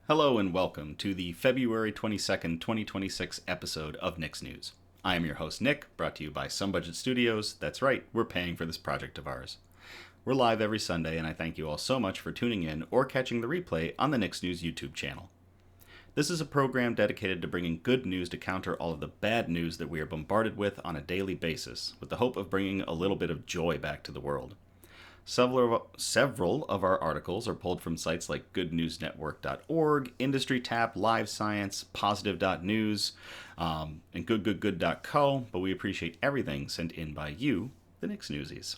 Hello and welcome to the February 22nd, 2026 episode of Nick's News. I am your host Nick, brought to you by Some Budget Studios. That's right, we're paying for this project of ours. We're live every Sunday, and I thank you all so much for tuning in or catching the replay on the Nick's News YouTube channel. This is a program dedicated to bringing good news to counter all of the bad news that we are bombarded with on a daily basis, with the hope of bringing a little bit of joy back to the world. Several of our articles are pulled from sites like goodnewsnetwork.org, Industry Tap, Live Science, Positive.news, and goodgoodgood.co, but we appreciate everything sent in by you, the Nick's Newsies.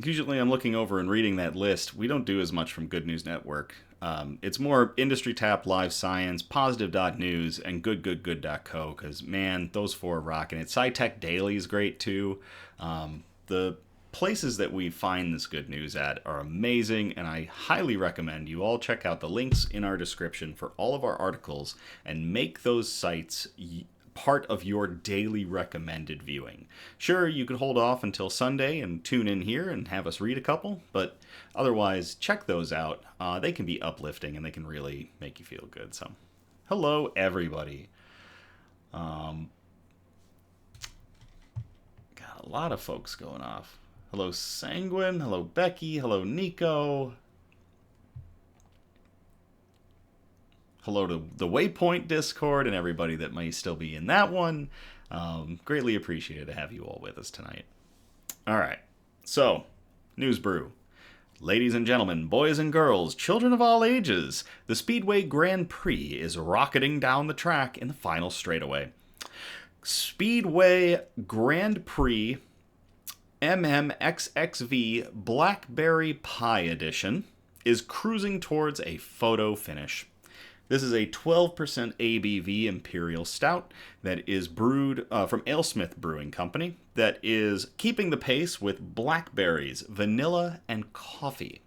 Usually I'm looking over and reading that list. We don't do as much from Good News Network. It's more Industry Tap, Live Science, Positive.news, and goodgoodgood.co, because, man, those four are rocking it. SciTech Daily is great, too. The places that we find this good news at are amazing, and I highly recommend you all check out the links in our description for all of our articles and make those sites part of your daily recommended viewing. Sure, you could hold off until Sunday and tune in here and have us read a couple, but otherwise, check those out. They can be uplifting and they can really make you feel good. So, hello, everybody. Got a lot of folks going off. Hello, Sanguine. Hello, Becky. Hello, Nico. Hello to the Waypoint Discord and everybody that may still be in that one. Greatly appreciated to have you all with us tonight. All right, so, News Brew. Ladies and gentlemen, boys and girls, children of all ages, the Speedway Grand Prix is rocketing down the track in the final straightaway. Speedway Grand Prix MMXXV Blackberry Pie Edition is cruising towards a photo finish. This is a 12% ABV Imperial Stout that is brewed from AleSmith Brewing Company that is keeping the pace with blackberries, vanilla, and coffee.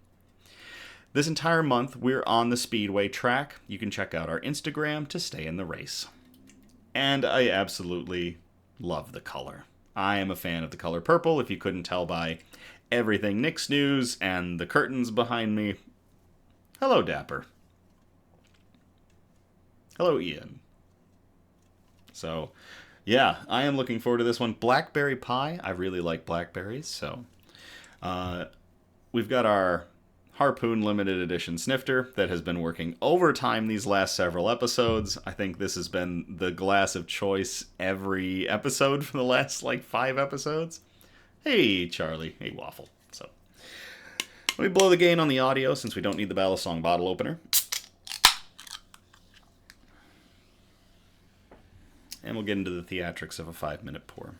This entire month, we're on the Speedway track. You can check out our Instagram to stay in the race. And I absolutely love the color. I am a fan of the color purple, if you couldn't tell by everything Nick's News and the curtains behind me. Hello, Dapper. Hello, Ian. So, yeah, I am looking forward to this one. Blackberry pie. I really like blackberries, so we've got our Harpoon Limited Edition snifter that has been working overtime these last several episodes. I think this has been the glass of choice every episode for the last, 5 episodes. Hey, Charlie. Hey, Waffle. So, let me blow the gain on the audio since we don't need the Battle Song bottle opener. And we'll get into the theatrics of a 5-minute pour.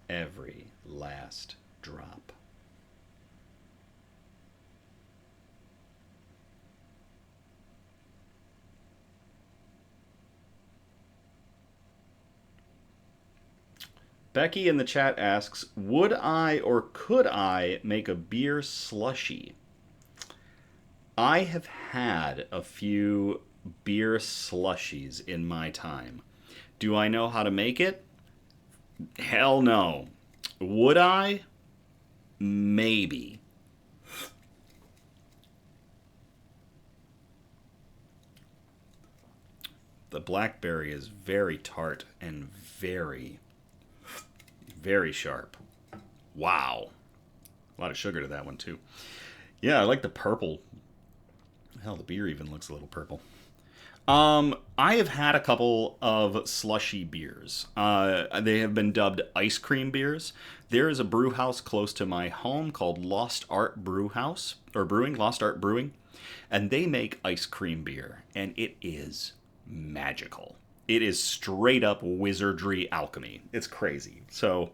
Every last drop. Becky in the chat asks, would I or could I make a beer slushy? I have had a few beer slushies in my time. Do I know how to make it? Hell no. Would I? Maybe. The blackberry is very tart and very sharp. Wow. A lot of sugar to that one, too. Yeah, I like the purple. Hell, the beer even looks a little purple. I have had a couple of slushy beers. They have been dubbed ice cream beers. There is a brew house close to my home called Lost Art Lost Art Brewing, and they make ice cream beer, and it is magical. It is straight up wizardry alchemy. It's crazy. So,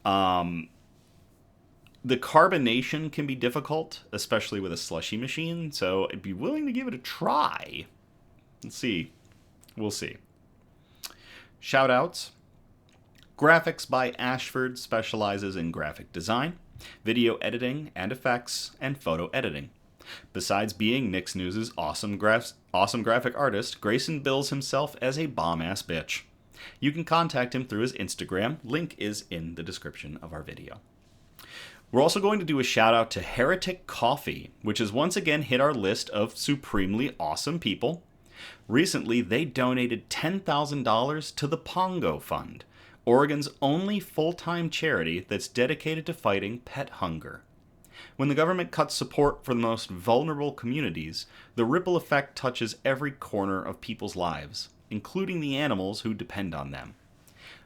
the carbonation can be difficult, especially with a slushy machine, so I'd be willing to give it a try. Let's see. We'll see. Shoutouts. Graphics by Ashford specializes in graphic design, video editing and effects, and photo editing. Besides being Nick's News' awesome graphic artist, Grayson bills himself as a bomb-ass bitch. You can contact him through his Instagram. Link is in the description of our video. We're also going to do a shout out to Heretic Coffee, which has once again hit our list of supremely awesome people. Recently, they donated $10,000 to the Pongo Fund, Oregon's only full-time charity that's dedicated to fighting pet hunger. When the government cuts support for the most vulnerable communities, the ripple effect touches every corner of people's lives, including the animals who depend on them.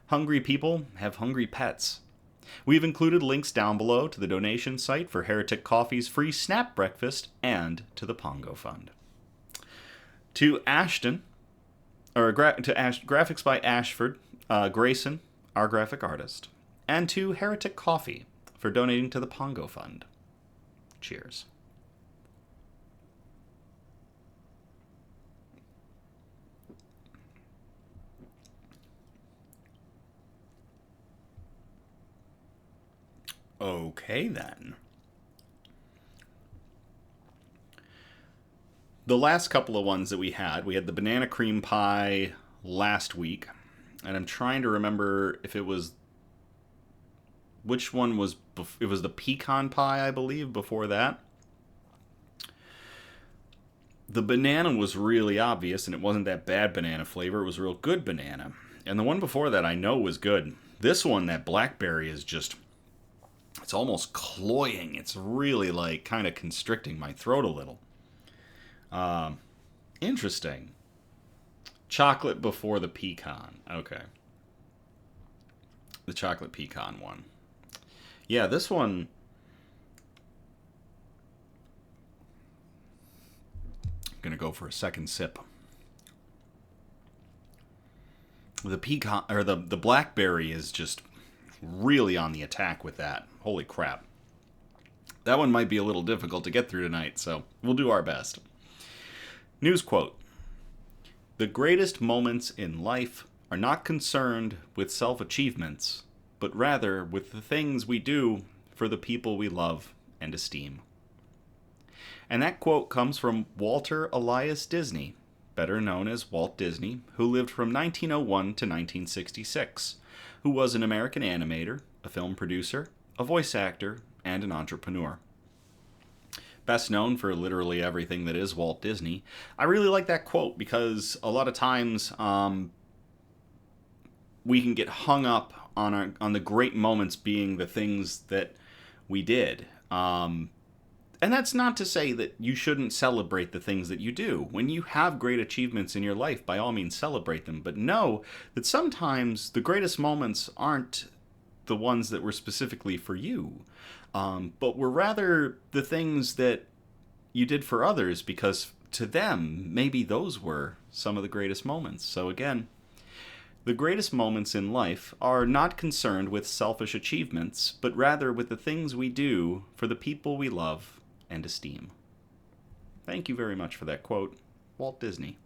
Hungry people have hungry pets. We've included links down below to the donation site for Heretic Coffee's free snap breakfast and to the Pongo Fund. To Ashton, Graphics by Ashford, Grayson, our graphic artist, and to Heretic Coffee for donating to the Pongo Fund. Cheers. Okay, then. The last couple of ones that we had the banana cream pie last week, and I'm trying to remember if it was... Which one was... It was the pecan pie, I believe, before that. The banana was really obvious, and it wasn't that bad banana flavor. It was real good banana. And the one before that I know was good. This one, that blackberry, is just... It's almost cloying. It's really, like, kind of constricting my throat a little. Interesting. Chocolate before the pecan. Okay. The chocolate pecan one. Yeah, this one... I'm gonna go for a second sip. The pecan, or the blackberry is just really on the attack with that. Holy crap. That one might be a little difficult to get through tonight, so we'll do our best. News quote. The greatest moments in life are not concerned with self-achievements, but rather with the things we do for the people we love and esteem. And that quote comes from Walter Elias Disney, better known as Walt Disney, who lived from 1901 to 1966, who was an American animator, a film producer, a voice actor, and an entrepreneur. Best known for literally everything that is Walt Disney. I really like that quote because a lot of times we can get hung up on the great moments being the things that we did. And that's not to say that you shouldn't celebrate the things that you do. When you have great achievements in your life, by all means celebrate them. But know that sometimes the greatest moments aren't the ones that were specifically for you. But were rather the things that you did for others, because to them, maybe those were some of the greatest moments. So again, the greatest moments in life are not concerned with selfish achievements, but rather with the things we do for the people we love and esteem. Thank you very much for that quote, Walt Disney.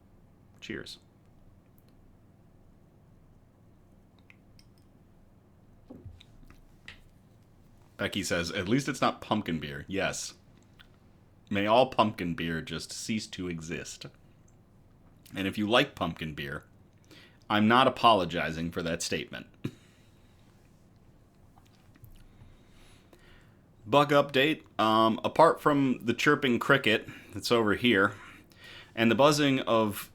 Cheers. Becky says, at least it's not pumpkin beer. Yes. May all pumpkin beer just cease to exist. And if you like pumpkin beer, I'm not apologizing for that statement. Bug update. Apart from the chirping cricket that's over here, and the buzzing of...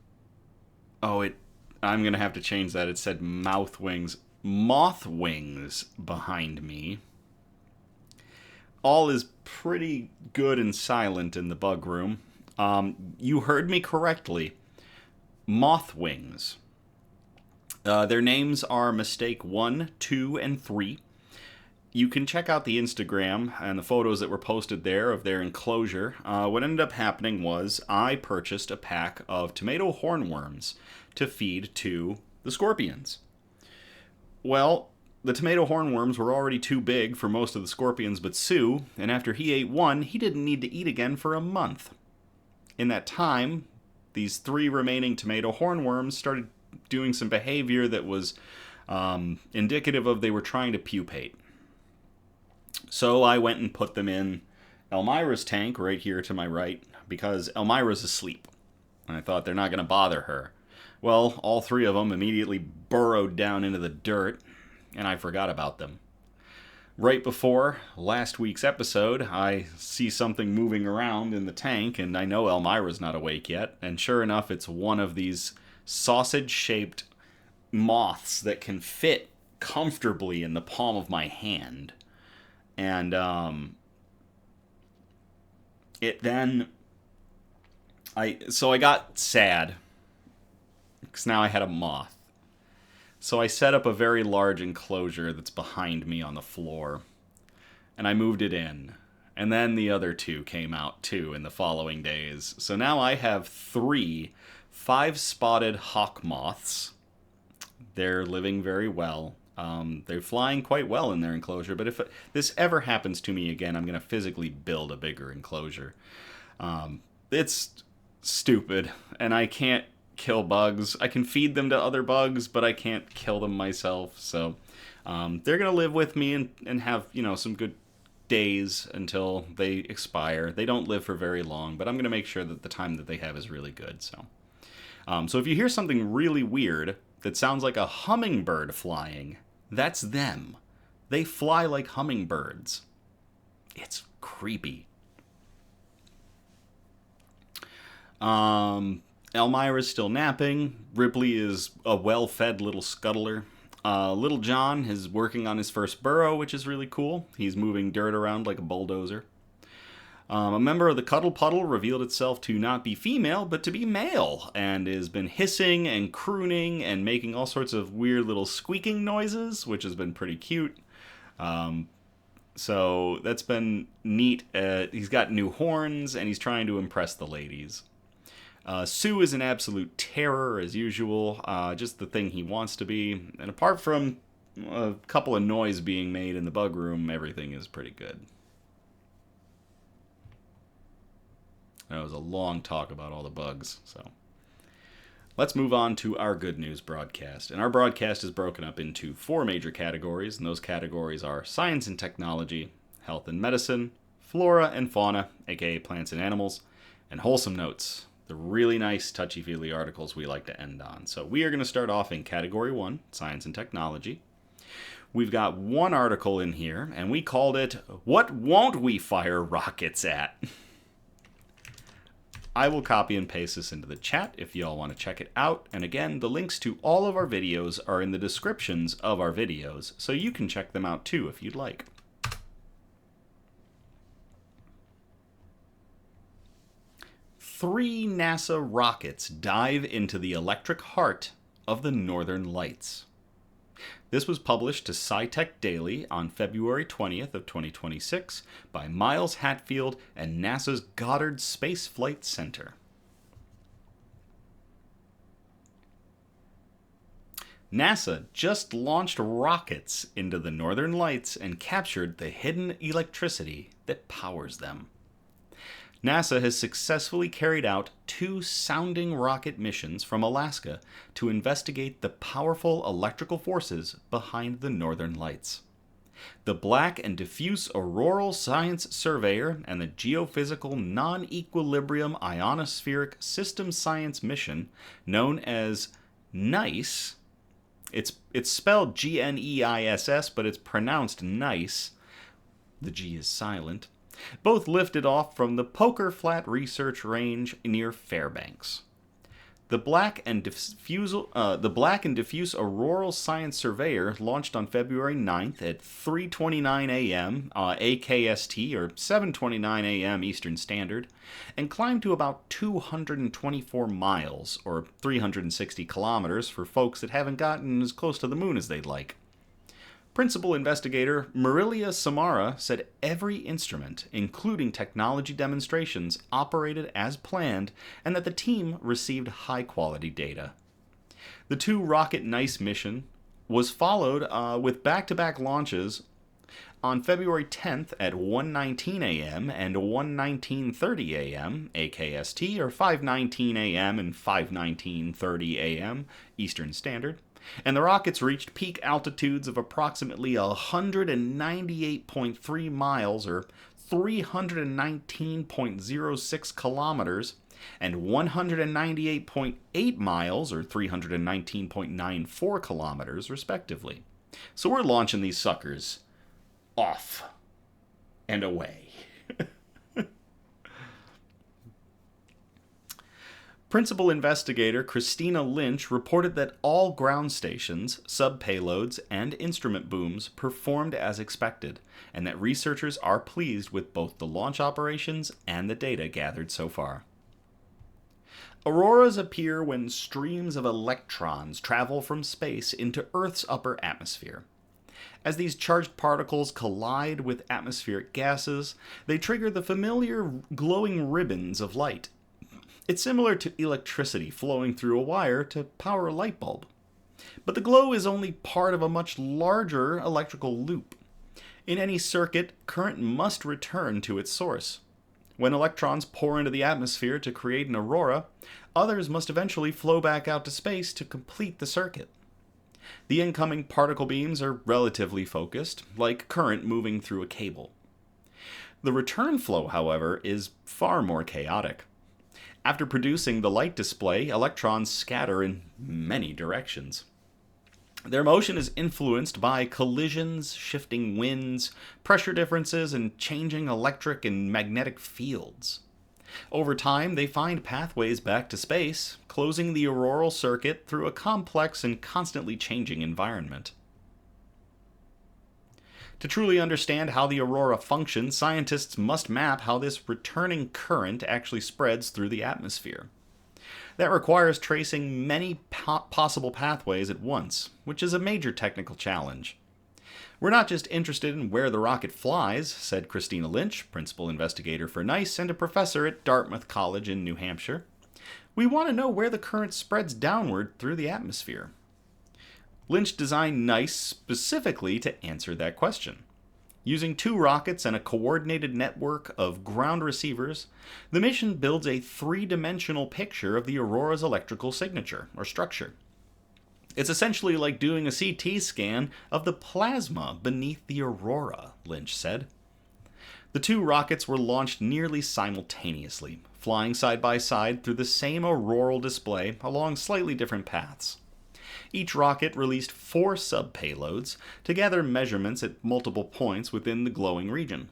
I'm going to have to change that. It said moth wings behind me. All is pretty good and silent in the bug room. You heard me correctly. Moth wings. Their names are Mistake 1, 2, and 3. You can check out the Instagram and the photos that were posted there of their enclosure. What ended up happening was I purchased a pack of tomato hornworms to feed to the scorpions. Well, the tomato hornworms were already too big for most of the scorpions but Sue, and after he ate one, he didn't need to eat again for a month. In that time, these 3 remaining tomato hornworms started doing some behavior that was indicative of they were trying to pupate. So I went and put them in Elmira's tank right here to my right because Elmira's asleep. And I thought they're not going to bother her. Well, all three of them immediately burrowed down into the dirt, and I forgot about them. Right before last week's episode, I see something moving around in the tank, and I know Elmira's not awake yet. And sure enough, it's one of these sausage-shaped moths that can fit comfortably in the palm of my hand. And it then... So I got sad, because now I had a moth. So I set up a very large enclosure that's behind me on the floor, and I moved it in. And then the other two came out too in the following days. So now I have 3 5-spotted hawk moths. They're living very well. They're flying quite well in their enclosure, but if this ever happens to me again, I'm going to physically build a bigger enclosure. It's stupid, and I can't kill bugs. I can feed them to other bugs, but I can't kill them myself. So they're going to live with me and have, some good days until they expire. They don't live for very long, but I'm going to make sure that the time that they have is really good. So if you hear something really weird that sounds like a hummingbird flying, that's them. They fly like hummingbirds. It's creepy. Elmira's still napping. Ripley is a well-fed little scuttler. Little John is working on his first burrow, which is really cool. He's moving dirt around like a bulldozer. A member of the Cuddle Puddle revealed itself to not be female, but to be male, and has been hissing and crooning and making all sorts of weird little squeaking noises, which has been pretty cute. So that's been neat. He's got new horns, and he's trying to impress the ladies. Sue is an absolute terror, as usual, just the thing he wants to be. And apart from a couple of noise being made in the bug room, everything is pretty good. That was a long talk about all the bugs, so... Let's move on to our good news broadcast. And our broadcast is broken up into 4 major categories, and those categories are science and technology, health and medicine, flora and fauna, aka plants and animals, and wholesome notes, the really nice touchy-feely articles we like to end on. So we are going to start off in category 1, science and technology. We've got one article in here, and we called it, What Won't We Fire Rockets At? I will copy and paste this into the chat if you all want to check it out. And again, the links to all of our videos are in the descriptions of our videos, so you can check them out too if you'd like. Three NASA rockets dive into the electric heart of the Northern Lights. This was published to SciTech Daily on February 20th of 2026 by Miles Hatfield and NASA's Goddard Space Flight Center. NASA just launched rockets into the Northern Lights and captured the hidden electricity that powers them. NASA has successfully carried out 2 sounding rocket missions from Alaska to investigate the powerful electrical forces behind the Northern Lights. The Black and Diffuse Auroral Science Surveyor and the Geophysical Non-Equilibrium Ionospheric System Science Mission, known as NICE, it's spelled G-N-E-I-S-S, but it's pronounced NICE. The G is silent. Both lifted off from the Poker Flat Research Range near Fairbanks. The Black and Diffuse Auroral Science Surveyor launched on February 9th at 3:29 a.m. AKST, or 7:29 a.m. Eastern Standard, and climbed to about 224 miles, or 360 kilometers for folks that haven't gotten as close to the moon as they'd like. Principal investigator Marilia Samara said every instrument, including technology demonstrations, operated as planned and that the team received high-quality data. The 2 rocket NICE mission was followed with back-to-back launches on February 10th at 1:19 a.m. and 1:19:30 a.m. AKST, or 5:19 a.m. and 5:19:30 a.m. Eastern Standard. And the rockets reached peak altitudes of approximately 198.3 miles, or 319.06 kilometers and 198.8 miles, or 319.94 kilometers, respectively. So we're launching these suckers off and away. Principal investigator Christina Lynch reported that all ground stations, sub-payloads, and instrument booms performed as expected, and that researchers are pleased with both the launch operations and the data gathered so far. Auroras appear when streams of electrons travel from space into Earth's upper atmosphere. As these charged particles collide with atmospheric gases, they trigger the familiar glowing ribbons of light. It's similar to electricity flowing through a wire to power a light bulb. But the glow is only part of a much larger electrical loop. In any circuit, current must return to its source. When electrons pour into the atmosphere to create an aurora, others must eventually flow back out to space to complete the circuit. The incoming particle beams are relatively focused, like current moving through a cable. The return flow, however, is far more chaotic. After producing the light display, electrons scatter in many directions. Their motion is influenced by collisions, shifting winds, pressure differences, and changing electric and magnetic fields. Over time, they find pathways back to space, closing the auroral circuit through a complex and constantly changing environment. To truly understand how the aurora functions, scientists must map how this returning current actually spreads through the atmosphere. That requires tracing many possible pathways at once, which is a major technical challenge. We're not just interested in where the rocket flies, said Christina Lynch, principal investigator for NICE and a professor at Dartmouth College in New Hampshire. We want to know where the current spreads downward through the atmosphere. Lynch designed NICE specifically to answer that question. Using 2 rockets and a coordinated network of ground receivers, the mission builds a 3-dimensional picture of the aurora's electrical signature, or structure. It's essentially like doing a CT scan of the plasma beneath the aurora, Lynch said. The 2 rockets were launched nearly simultaneously, flying side by side through the same auroral display along slightly different paths. Each rocket released 4 sub-payloads to gather measurements at multiple points within the glowing region.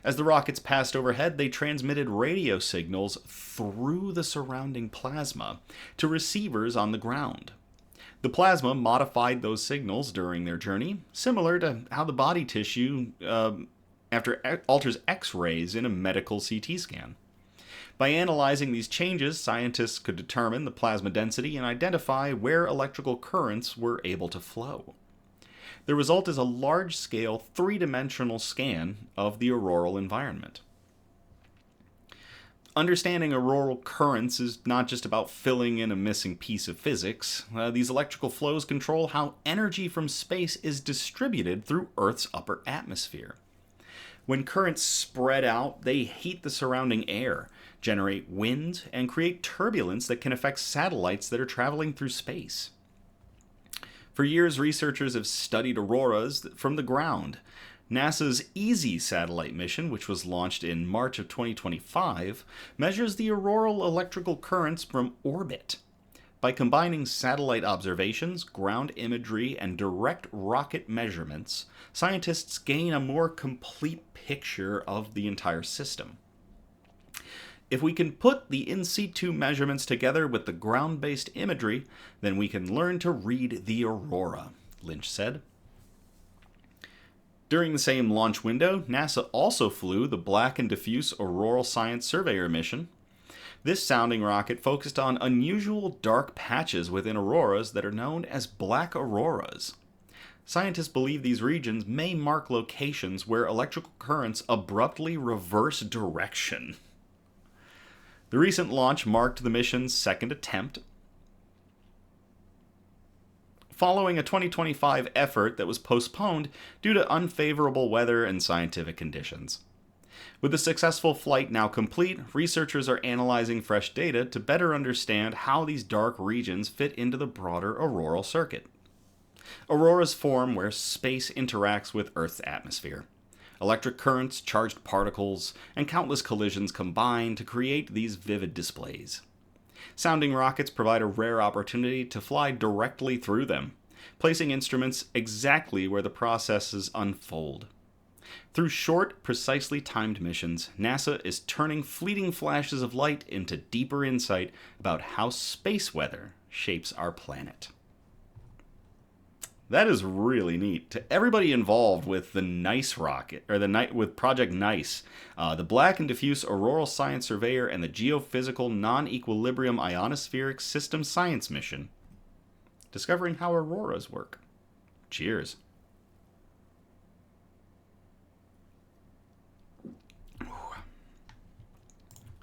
As the rockets passed overhead, they transmitted radio signals through the surrounding plasma to receivers on the ground. The plasma modified those signals during their journey, similar to how the body tissue alters X-rays in a medical CT scan. By analyzing these changes, scientists could determine the plasma density and identify where electrical currents were able to flow. The result is a large-scale, 3-dimensional scan of the auroral environment. Understanding auroral currents is not just about filling in a missing piece of physics. These electrical flows control how energy from space is distributed through Earth's upper atmosphere. When currents spread out, they heat the surrounding air, generate wind, and create turbulence that can affect satellites that are traveling through space. For years, researchers have studied auroras from the ground. NASA's EASY satellite mission, which was launched in March of 2025, measures the auroral electrical currents from orbit. By combining satellite observations, ground imagery, and direct rocket measurements, scientists gain a more complete picture of the entire system. If we can put the in situ measurements together with the ground-based imagery, then we can learn to read the aurora, Lynch said. During the same launch window, NASA also flew the Black and Diffuse Auroral Science Surveyor mission. This sounding rocket focused on unusual dark patches within auroras that are known as black auroras. Scientists believe these regions may mark locations where electrical currents abruptly reverse direction. The recent launch marked the mission's second attempt, following a 2025 effort that was postponed due to unfavorable weather and scientific conditions. With the successful flight now complete, researchers are analyzing fresh data to better understand how these dark regions fit into the broader auroral circuit. Auroras form where space interacts with Earth's atmosphere. Electric currents, charged particles, and countless collisions combine to create these vivid displays. Sounding rockets provide a rare opportunity to fly directly through them, placing instruments exactly where the processes unfold. Through short, precisely timed missions, NASA is turning fleeting flashes of light into deeper insight about how space weather shapes our planet. That is really neat. To everybody involved with the NICE rocket, or with Project NICE, the Black and Diffuse Auroral Science Surveyor and the Geophysical Non-Equilibrium Ionospheric System Science Mission, discovering how auroras work. Cheers.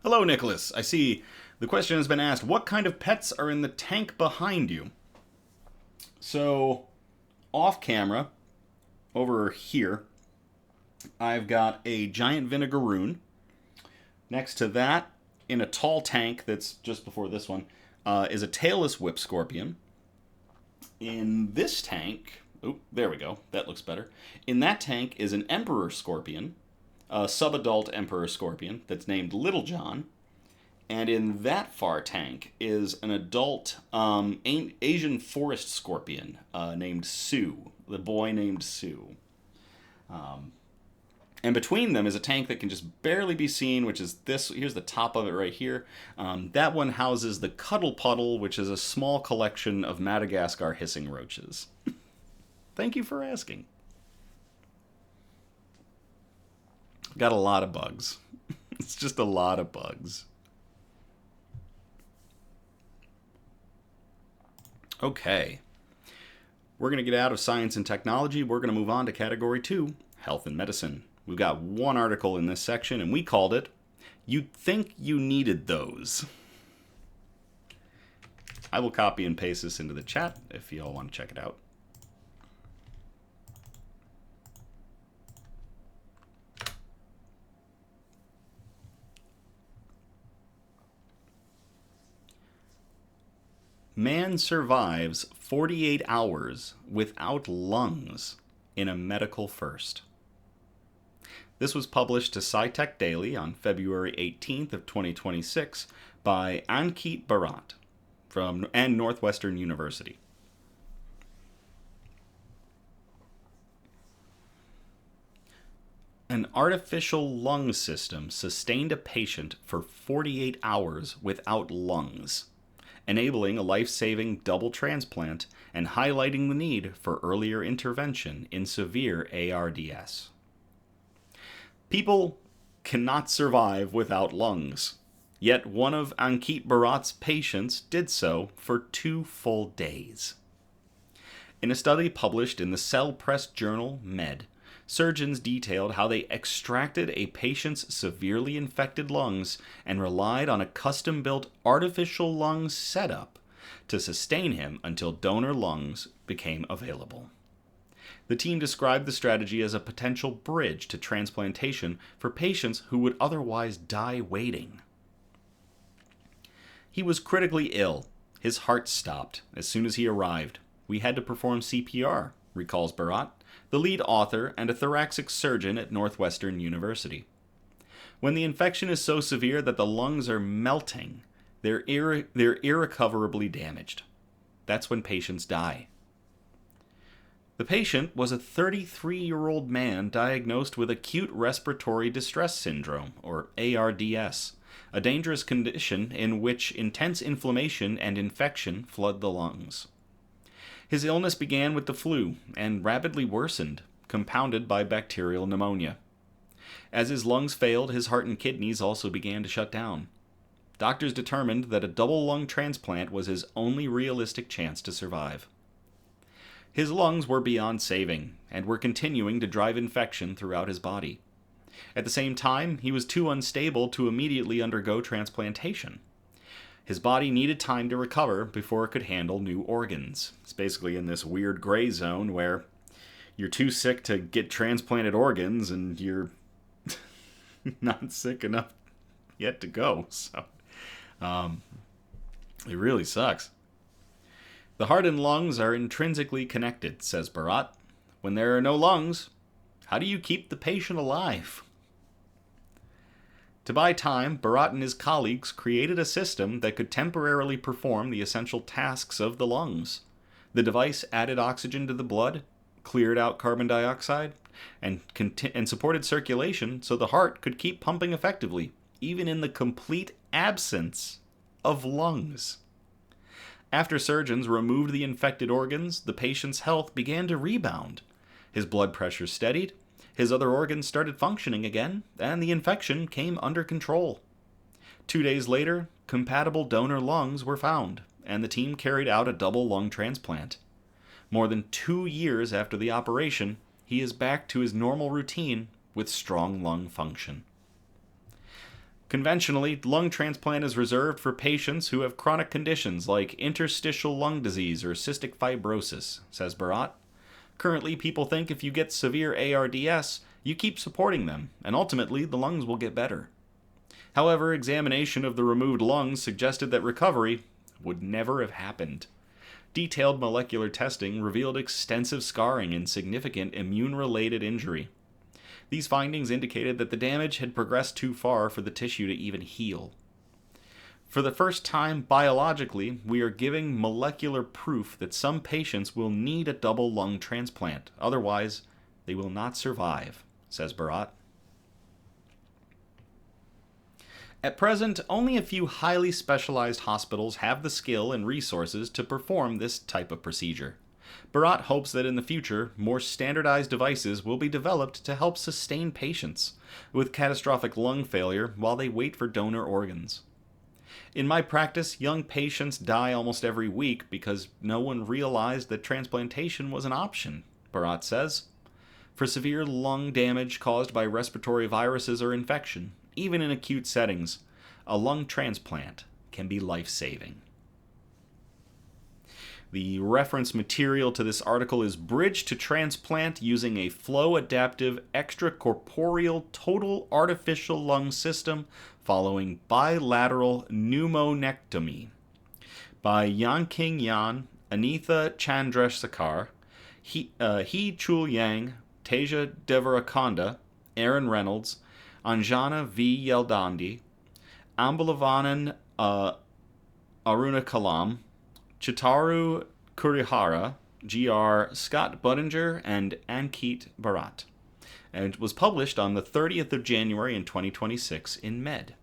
Hello, Nicholas. I see the question has been asked, what kind of pets are in the tank behind you? So, off camera, over here, I've got a giant vinegaroon. Next to that, in a tall tank that's just before this one, is a tailless whip scorpion. In this tank, oh, there we go, that looks better. In that tank is an emperor scorpion, a subadult emperor scorpion that's named Little John. And in that far tank is an adult Asian forest scorpion named Sue, the boy named Sue. And between them is a tank that can just barely be seen, which is this. Here's the top of it right here. That one houses the Cuddle Puddle, which is a small collection of Madagascar hissing roaches. Thank you for asking. Got a lot of bugs. It's just a lot of bugs. Okay. We're going to get out of science and technology. We're going to move on to category 2, health and medicine. We've got one article in this section, and we called it, You'd Think You Needed Those. I will copy and paste this into the chat if you all want to check it out. Man survives 48 hours without lungs in a medical first. This was published to SciTech Daily on February 18th of 2026 by Ankit Bharat and Northwestern University. An artificial lung system sustained a patient for 48 hours without lungs, enabling a life-saving double transplant and highlighting the need for earlier intervention in severe ARDS. People cannot survive without lungs, yet one of Ankit Bharat's patients did so for 2 full days. In a study published in the cell-pressed journal Med, surgeons detailed how they extracted a patient's severely infected lungs and relied on a custom-built artificial lung setup to sustain him until donor lungs became available. The team described the strategy as a potential bridge to transplantation for patients who would otherwise die waiting. He was critically ill. His heart stopped as soon as he arrived. We had to perform CPR, recalls Bharat, the lead author and a thoracic surgeon at Northwestern University. When the infection is so severe that the lungs are melting, they're irrecoverably damaged. That's when patients die. The patient was a 33-year-old man diagnosed with acute respiratory distress syndrome, or ARDS, a dangerous condition in which intense inflammation and infection flood the lungs. His illness began with the flu and rapidly worsened, compounded by bacterial pneumonia. As his lungs failed, his heart and kidneys also began to shut down. Doctors determined that a double lung transplant was his only realistic chance to survive. His lungs were beyond saving, and were continuing to drive infection throughout his body. At the same time, he was too unstable to immediately undergo transplantation. His body needed time to recover before it could handle new organs. It's basically in this weird gray zone where you're too sick to get transplanted organs and you're not sick enough yet to go. So, it really sucks. The heart and lungs are intrinsically connected, says Bharat. When there are no lungs, How do you keep the patient alive? To buy time, Barat and his colleagues created a system that could temporarily perform the essential tasks of the lungs. The device added oxygen to the blood, cleared out carbon dioxide, and supported circulation so the heart could keep pumping effectively, even in the complete absence of lungs. After surgeons removed the infected organs, the patient's health began to rebound. His blood pressure steadied, his other organs started functioning again, and the infection came under control. 2 days later, compatible donor lungs were found, and the team carried out a double lung transplant. More than 2 years after the operation, he is back to his normal routine with strong lung function. Conventionally, lung transplant is reserved for patients who have chronic conditions like interstitial lung disease or cystic fibrosis, says Barat. Currently, people think if you get severe ARDS, you keep supporting them, and ultimately the lungs will get better. However, examination of the removed lungs suggested that recovery would never have happened. Detailed molecular testing revealed extensive scarring and significant immune-related injury. These findings indicated that the damage had progressed too far for the tissue to even heal. For the first time biologically, we are giving molecular proof that some patients will need a double lung transplant. Otherwise, they will not survive, says Barat. At present, only a few highly specialized hospitals have the skill and resources to perform this type of procedure. Barat hopes that in the future, more standardized devices will be developed to help sustain patients with catastrophic lung failure while they wait for donor organs. In my practice, young patients die almost every week because no one realized that transplantation was an option, Barat says. For severe lung damage caused by respiratory viruses or infection, even in acute settings, a lung transplant can be life-saving. The reference material to this article is Bridge to Transplant Using a Flow-Adaptive Extracorporeal Total Artificial Lung System Following Bilateral Pneumonectomy by Yanqing Yan, Anitha Chandrasekhar, He Chul Yang, Teja Devarakonda, Aaron Reynolds, Anjana V. Yeldandi, Ambalavannan Aruna Kalam, Chitaru Kurihara, G.R. Scott Budinger, and Ankit Barat. And it was published on the 30th of January in 2026 in Med.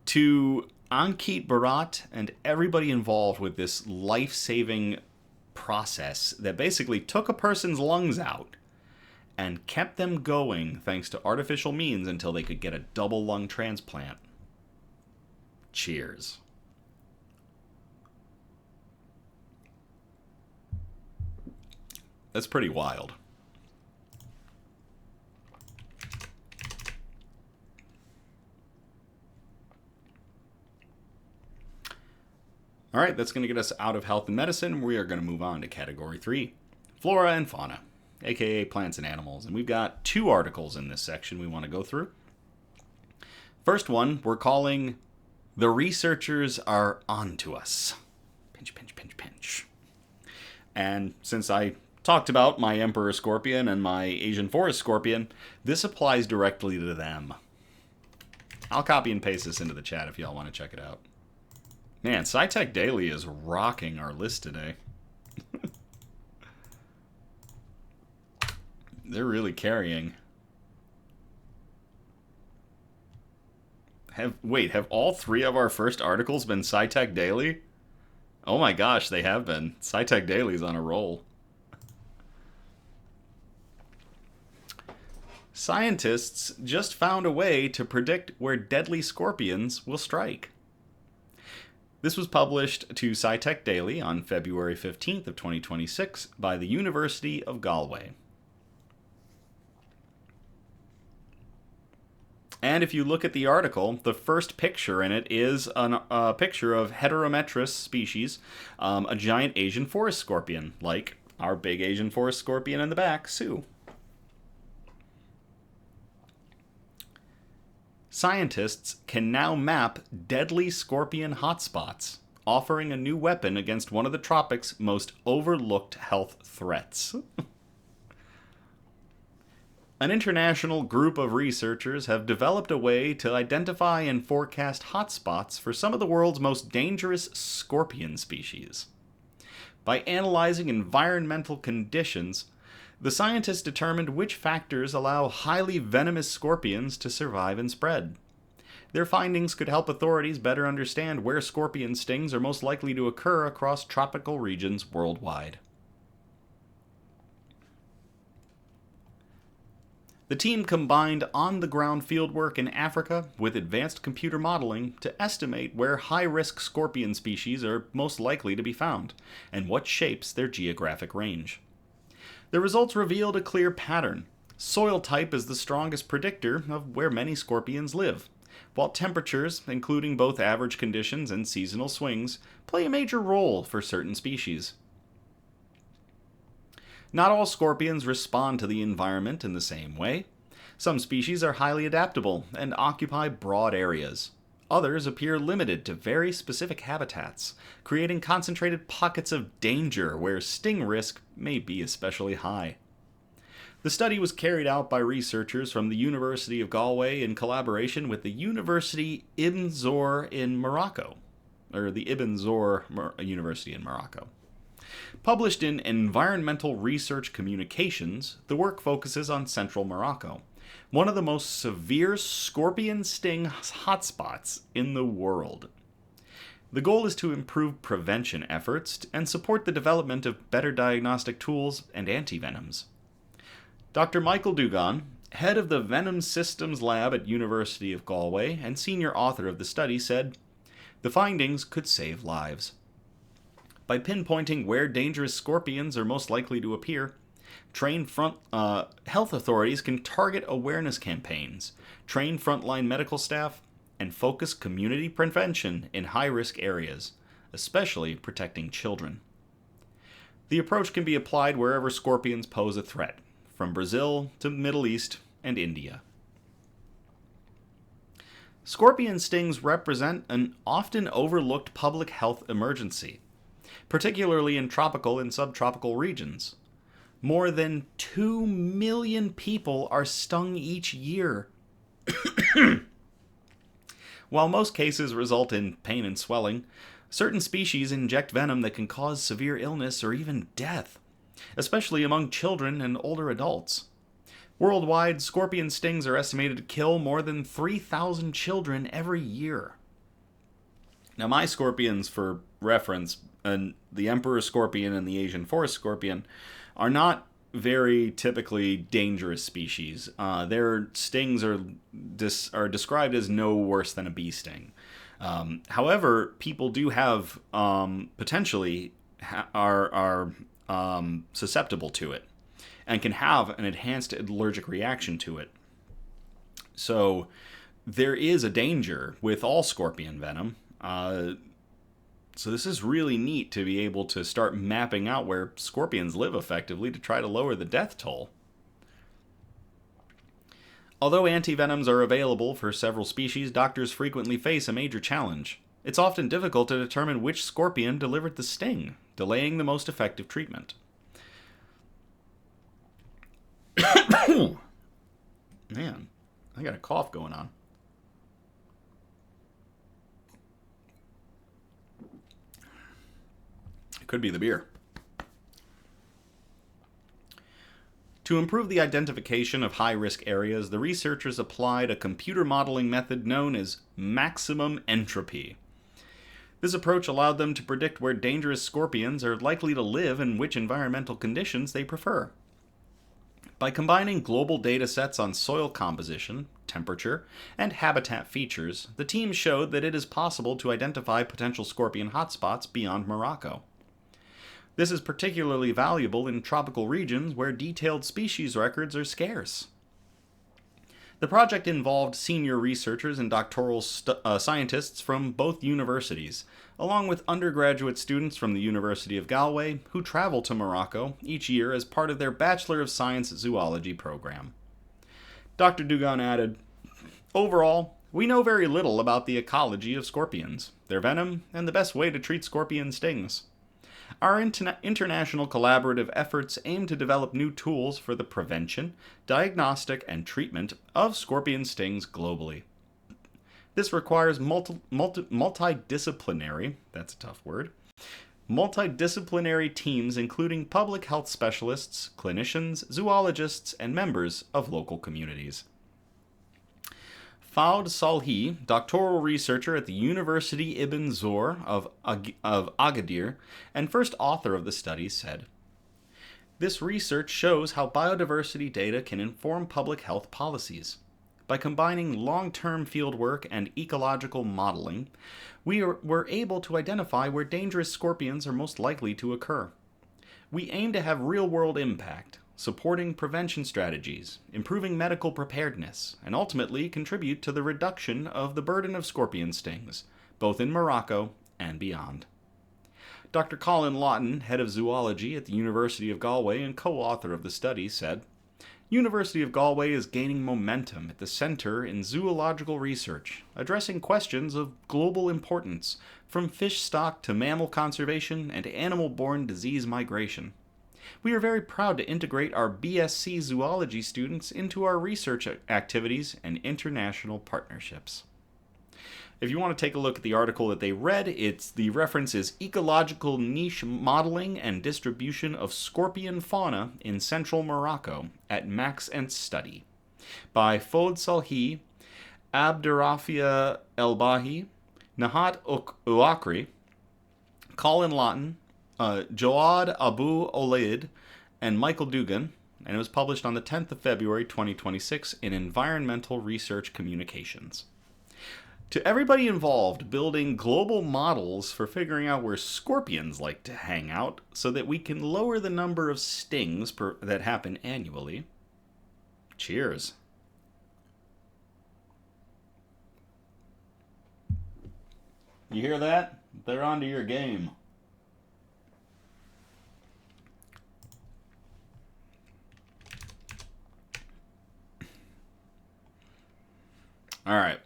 To Ankit Barat and everybody involved with this life-saving process that basically took a person's lungs out and kept them going thanks to artificial means until they could get a double lung transplant. Cheers. That's pretty wild. All right, that's going to get us out of health and medicine. We are going to move on to category 3, flora and fauna, aka plants and animals. And we've got 2 articles in this section we want to go through. First one, we're calling The Researchers Are Onto Us. Pinch, pinch, pinch, pinch. And since I talked about my emperor scorpion and my Asian forest scorpion, this applies directly to them. I'll copy and paste this into the chat if y'all want to check it out. Man, SciTech Daily is rocking our list today. They're really carrying. Have all 3 of our first articles been SciTech Daily? Oh my gosh, they have been. SciTech Daily's on a roll. Scientists just found a way to predict where deadly scorpions will strike. This was published to SciTech Daily on February 15th of 2026 by the University of Galway. And if you look at the article, the first picture in it is a picture of Heterometrus species, a giant Asian forest scorpion, like our big Asian forest scorpion in the back, Sue. Scientists can now map deadly scorpion hotspots, offering a new weapon against one of the tropics' most overlooked health threats. An international group of researchers have developed a way to identify and forecast hotspots for some of the world's most dangerous scorpion species. By analyzing environmental conditions, the scientists determined which factors allow highly venomous scorpions to survive and spread. Their findings could help authorities better understand where scorpion stings are most likely to occur across tropical regions worldwide. The team combined on-the-ground fieldwork in Africa with advanced computer modeling to estimate where high-risk scorpion species are most likely to be found, and what shapes their geographic range. The results revealed a clear pattern. Soil type is the strongest predictor of where many scorpions live, while temperatures, including both average conditions and seasonal swings, play a major role for certain species. Not all scorpions respond to the environment in the same way. Some species are highly adaptable and occupy broad areas. Others appear limited to very specific habitats, creating concentrated pockets of danger where sting risk may be especially high. The study was carried out by researchers from the University of Galway in collaboration with the University Ibn Zor in Morocco, or the Ibn Zor University in Morocco. Published in Environmental Research Communications, the work focuses on central Morocco, one of the most severe scorpion sting hotspots in the world. The goal is to improve prevention efforts and support the development of better diagnostic tools and antivenoms. Dr. Michael Dugan, head of the Venom Systems Lab at University of Galway and senior author of the study, said, "The findings could save lives. By pinpointing where dangerous scorpions are most likely to appear, trained health authorities can target awareness campaigns, train frontline medical staff, and focus community prevention in high-risk areas, especially protecting children. The approach can be applied wherever scorpions pose a threat, from Brazil to the Middle East and India." Scorpion stings represent an often overlooked public health emergency, particularly in tropical and subtropical regions. More than 2 million people are stung each year. While most cases result in pain and swelling, certain species inject venom that can cause severe illness or even death, especially among children and older adults. Worldwide, scorpion stings are estimated to kill more than 3,000 children every year. Now, my scorpions, for reference, the emperor scorpion and the Asian forest scorpion, are not very typically dangerous species. Their stings are described as no worse than a bee sting. However, people do have potentially are susceptible to it and can have an enhanced allergic reaction to it. So there is a danger with all scorpion venom. So this is really neat to be able to start mapping out where scorpions live effectively to try to lower the death toll. Although antivenoms are available for several species, doctors frequently face a major challenge. It's often difficult to determine which scorpion delivered the sting, delaying the most effective treatment. Man, I got a cough going on. Could be the beer. To improve the identification of high-risk areas, the researchers applied a computer modeling method known as maximum entropy. This approach allowed them to predict where dangerous scorpions are likely to live and which environmental conditions they prefer. By combining global data sets on soil composition, temperature, and habitat features, the team showed that it is possible to identify potential scorpion hotspots beyond Morocco. This is particularly valuable in tropical regions where detailed species records are scarce. The project involved senior researchers and doctoral scientists from both universities, along with undergraduate students from the University of Galway who travel to Morocco each year as part of their Bachelor of Science Zoology program. Dr. Dugan added, "Overall, we know very little about the ecology of scorpions, their venom, and the best way to treat scorpion stings. Our international collaborative efforts aim to develop new tools for the prevention, diagnostic, and treatment of scorpion stings globally. This requires multidisciplinary, that's a tough word, multidisciplinary teams including public health specialists, clinicians, zoologists, and members of local communities. Faud Salhi, doctoral researcher at the University Ibn Zor of Agadir and first author of the study, said, "This research shows how biodiversity data can inform public health policies. By combining long-term fieldwork and ecological modeling, we're able to identify where dangerous scorpions are most likely to occur. We aim to have real-world impact, supporting prevention strategies, improving medical preparedness, and ultimately contribute to the reduction of the burden of scorpion stings, both in Morocco and beyond." Dr. Colin Lawton, head of zoology at the University of Galway and co-author of the study, said, "University of Galway is gaining momentum at the center in zoological research, addressing questions of global importance, from fish stock to mammal conservation and animal-borne disease migration. We are very proud to integrate our BSc zoology students into our research activities and international partnerships." If you want to take a look at the article that they read, the reference is Ecological Niche Modeling and Distribution of Scorpion Fauna in Central Morocco at Max and Study by Faud Salhi, Abderrafia Elbahi, Nahat Ouakri, Colin Lawton, Joad Abu Olaid, and Michael Dugan, and it was published on the 10th of February 2026 in Environmental Research Communications. To everybody involved building global models for figuring out where scorpions like to hang out so that we can lower the number of stings that happen annually, cheers. You hear that? They're onto your game. All right.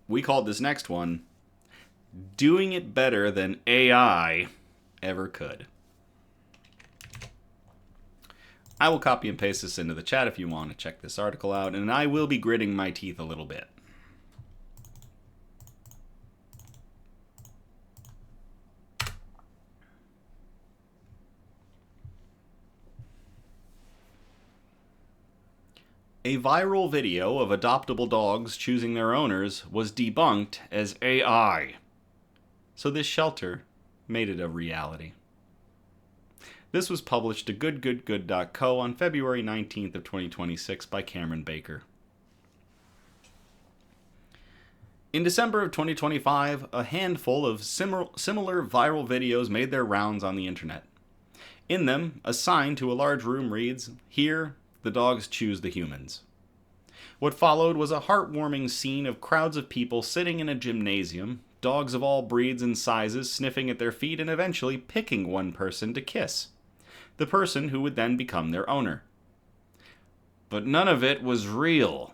We called this next one Doing It Better Than AI Ever Could. I will copy and paste this into the chat if you want to check this article out, and I will be gritting my teeth a little bit. A viral video of adoptable dogs choosing their owners was debunked as AI. So this shelter made it a reality. This was published to goodgoodgood.co on February 19th of 2026 by Cameron Baker. In December of 2025, a handful of similar viral videos made their rounds on the internet. In them, a sign to a large room reads, "Here, the dogs choose the humans." What followed was a heartwarming scene of crowds of people sitting in a gymnasium, dogs of all breeds and sizes sniffing at their feet and eventually picking one person to kiss. The person who would then become their owner. But none of it was real.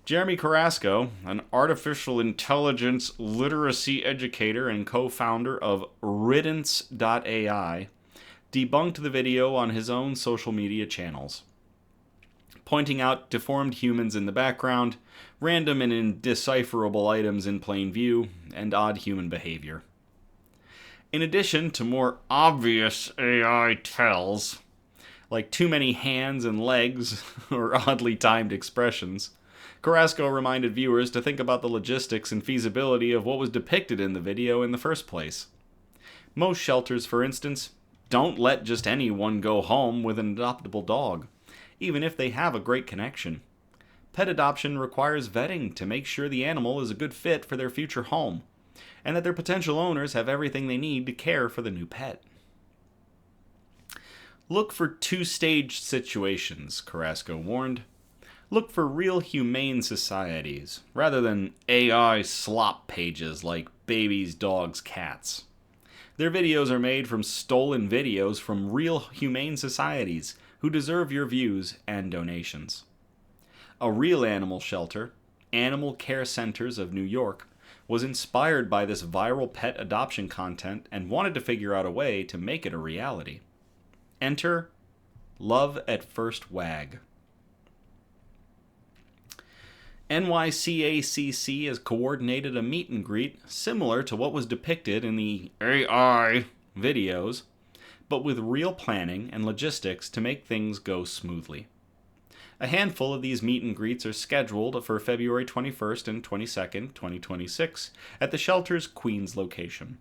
Jeremy Carrasco, an artificial intelligence literacy educator and co-founder of Riddance.ai, debunked the video on his own social media channels, pointing out deformed humans in the background, random and indecipherable items in plain view, and odd human behavior. In addition to more obvious AI tells, like too many hands and legs or oddly timed expressions, Carrasco reminded viewers to think about the logistics and feasibility of what was depicted in the video in the first place. Most shelters, for instance, don't let just anyone go home with an adoptable dog, even if they have a great connection. Pet adoption requires vetting to make sure the animal is a good fit for their future home, and that their potential owners have everything they need to care for the new pet. Look for two-stage situations, Carrasco warned. Look for real humane societies, rather than AI slop pages like babies, dogs, cats. Their videos are made from stolen videos from real humane societies who deserve your views and donations. A real animal shelter, Animal Care Centers of New York, was inspired by this viral pet adoption content and wanted to figure out a way to make it a reality. Enter Love at First Wag. NYCACC has coordinated a meet and greet similar to what was depicted in the AI videos, but with real planning and logistics to make things go smoothly. A handful of these meet and greets are scheduled for February 21st and 22nd, 2026, at the shelter's Queens location.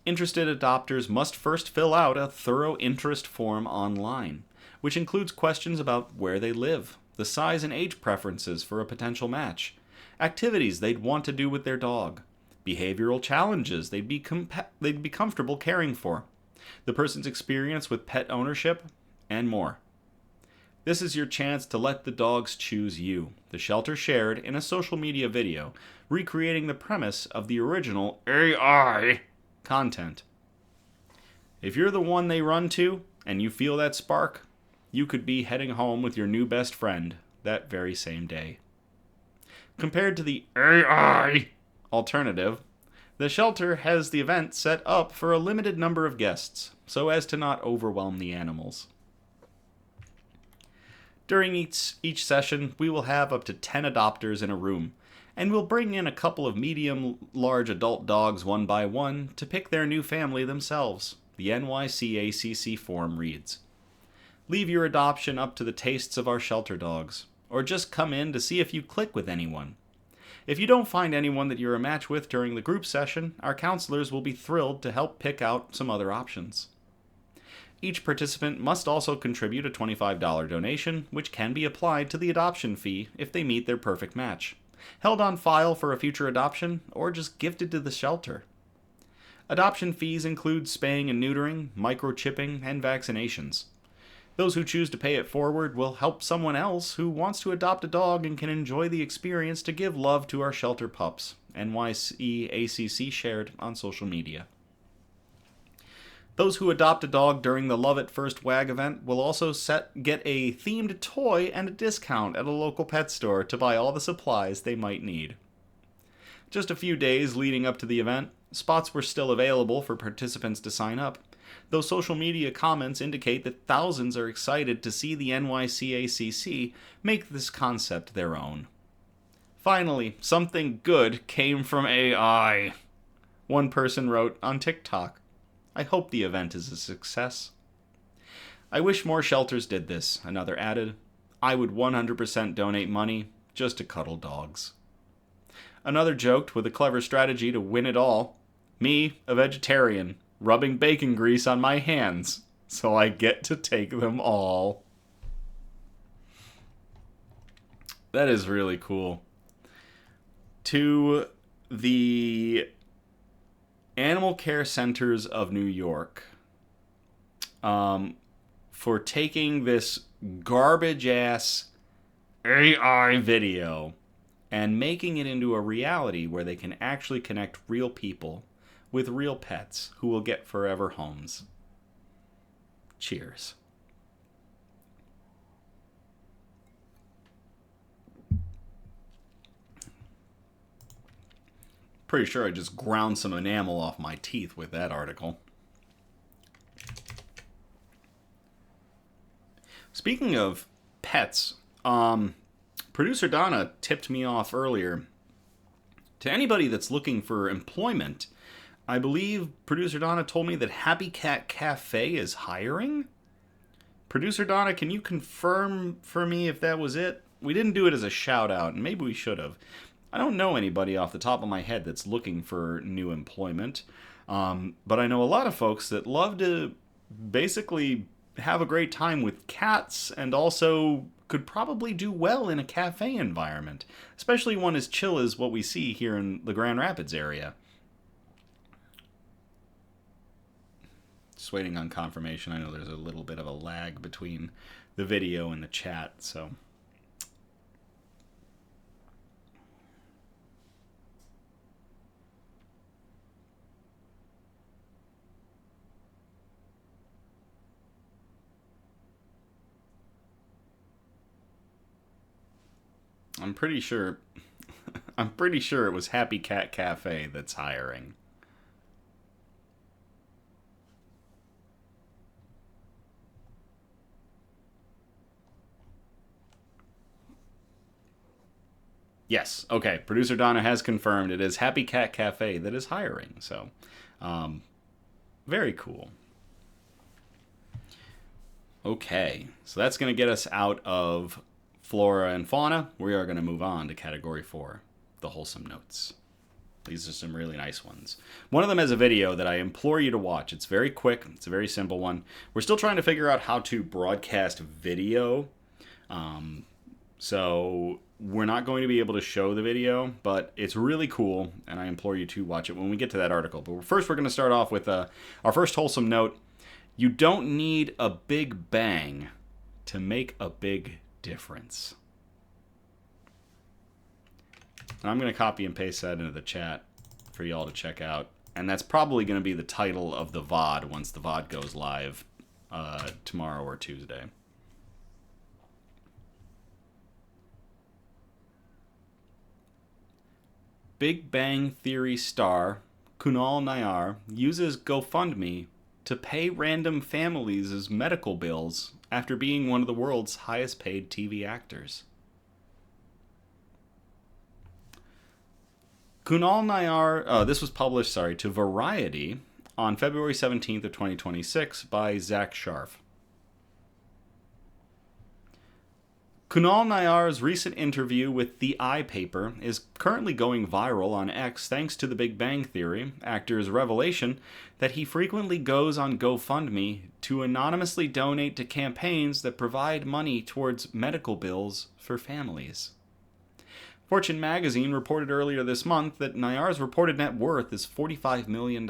Interested adopters must first fill out a thorough interest form online, which includes questions about where they live, the size and age preferences for a potential match, activities they'd want to do with their dog, behavioral challenges they'd be comfortable caring for, the person's experience with pet ownership, and more. This is your chance to let the dogs choose you, the shelter shared in a social media video, recreating the premise of the original AI content. If you're the one they run to, and you feel that spark, you could be heading home with your new best friend that very same day. Compared to the AI alternative, the shelter has the event set up for a limited number of guests, so as to not overwhelm the animals. During each session, we will have up to 10 adopters in a room, and we'll bring in a couple of medium-large adult dogs one by one to pick their new family themselves, the NYCACC form reads. Leave your adoption up to the tastes of our shelter dogs, or just come in to see if you click with anyone. If you don't find anyone that you're a match with during the group session, our counselors will be thrilled to help pick out some other options. Each participant must also contribute a $25 donation, which can be applied to the adoption fee if they meet their perfect match, held on file for a future adoption, or just gifted to the shelter. Adoption fees include spaying and neutering, microchipping, and vaccinations. Those who choose to pay it forward will help someone else who wants to adopt a dog and can enjoy the experience to give love to our shelter pups, NYCACC shared on social media. Those who adopt a dog during the Love at First Wag event will also get a themed toy and a discount at a local pet store to buy all the supplies they might need. Just a few days leading up to the event, spots were still available for participants to sign up, though social media comments indicate that thousands are excited to see the NYCACC make this concept their own. Finally, something good came from AI, one person wrote on TikTok. I hope the event is a success. I wish more shelters did this, another added. I would 100% donate money just to cuddle dogs. Another joked with a clever strategy to win it all. Me, a vegetarian, rubbing bacon grease on my hands, so I get to take them all. That is really cool. To the Animal Care Centers of New York, for taking this garbage-ass AI video and making it into a reality where they can actually connect real people with real pets who will get forever homes. Cheers. Pretty sure I just ground some enamel off my teeth with that article. Speaking of pets, producer Donna tipped me off earlier. To anybody that's looking for employment, I believe producer Donna told me that Happy Cat Cafe is hiring? Producer Donna, can you confirm for me if that was it? We didn't do it as a shout out, and maybe we should have. I don't know anybody off the top of my head that's looking for new employment, but I know a lot of folks that love to basically have a great time with cats and also could probably do well in a cafe environment, especially one as chill as what we see here in the Grand Rapids area. Just waiting on confirmation. I know there's a little bit of a lag between the video and the chat, so... I'm pretty sure I'm pretty sure it was Happy Cat Cafe that's hiring. Yes. Okay. Producer Donna has confirmed it is Happy Cat Cafe that is hiring. So, um, very cool. Okay. So that's going to get us out of flora and fauna. We are going to move on to category 4, the wholesome notes. These are some really nice ones. One of them has a video that I implore you to watch. It's very quick. It's a very simple one. We're still trying to figure out how to broadcast video. So we're not going to be able to show the video, but it's really cool, and I implore you to watch it when we get to that article. But first, we're going to start off with our first wholesome note. You don't need a big bang to make a big difference. And I'm going to copy and paste that into the chat for y'all to check out. And that's probably going to be the title of the VOD once the VOD goes live tomorrow or Tuesday. Big Bang Theory star Kunal Nair uses GoFundMe to pay random families' medical bills after being one of the world's highest paid TV actors. Kunal Nair, this was published, to Variety on February 17th of 2026 by Zach Sharf. Kunal Nair's recent interview with The Eye Paper is currently going viral on X thanks to the Big Bang Theory actor's revelation that he frequently goes on GoFundMe to anonymously donate to campaigns that provide money towards medical bills for families. Fortune magazine reported earlier this month that Nair's reported net worth is $45 million.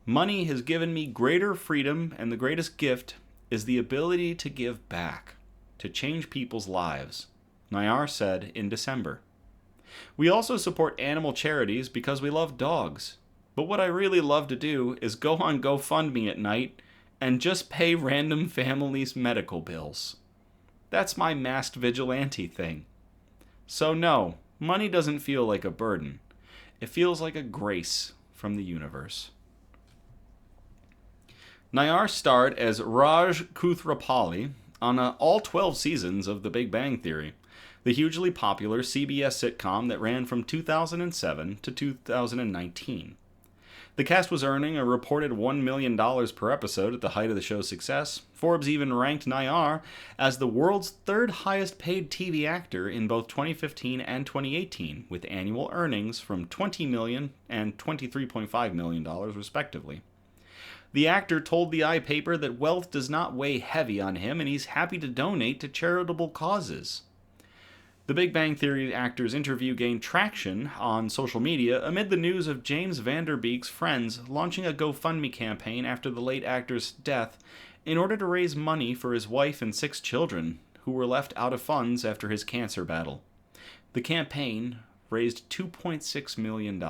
Money has given me greater freedom, and the greatest gift is the ability to give back, to change people's lives, Nair said in December. We also support animal charities because we love dogs. But what I really love to do is go on GoFundMe at night and just pay random families' medical bills. That's my masked vigilante thing. So no, money doesn't feel like a burden. It feels like a grace from the universe. Nair starred as Raj Koothrappali on all 12 seasons of The Big Bang Theory, the hugely popular CBS sitcom that ran from 2007 to 2019. The cast was earning a reported $1 million per episode at the height of the show's success. Forbes even ranked Nair as the world's third highest paid TV actor in both 2015 and 2018, with annual earnings from $20 million and $23.5 million, respectively. The actor told the Eye Paper that wealth does not weigh heavy on him and he's happy to donate to charitable causes. The Big Bang Theory actor's interview gained traction on social media amid the news of James Van Der Beek's friends launching a GoFundMe campaign after the late actor's death in order to raise money for his wife and 6 children who were left out of funds after his cancer battle. The campaign raised $2.6 million.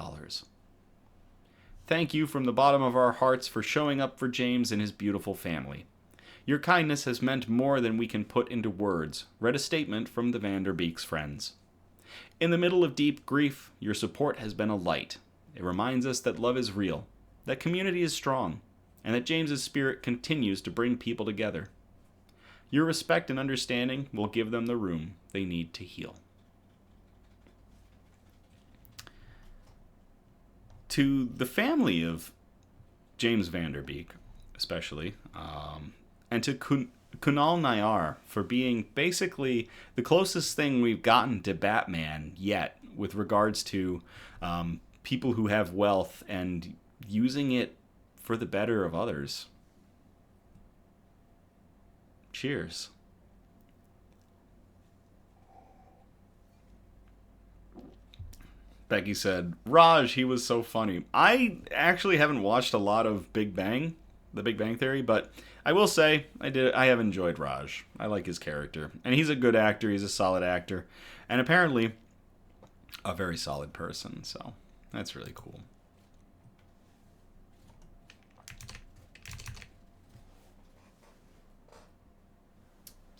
Thank you from the bottom of our hearts for showing up for James and his beautiful family. Your kindness has meant more than we can put into words, read a statement from the Van Der Beek's friends. In the middle of deep grief, your support has been a light. It reminds us that love is real, that community is strong, and that James's spirit continues to bring people together. Your respect and understanding will give them the room they need to heal. To the family of James Van Der Beek, especially, and to Kunal Nair for being basically the closest thing we've gotten to Batman yet with regards to people who have wealth and using it for the better of others. Cheers. Becky said, Raj, he was so funny. I actually haven't watched a lot of The Big Bang Theory, but I will say I have enjoyed Raj. I like his character. And he's a good actor, he's a solid actor, and apparently a very solid person, so that's really cool.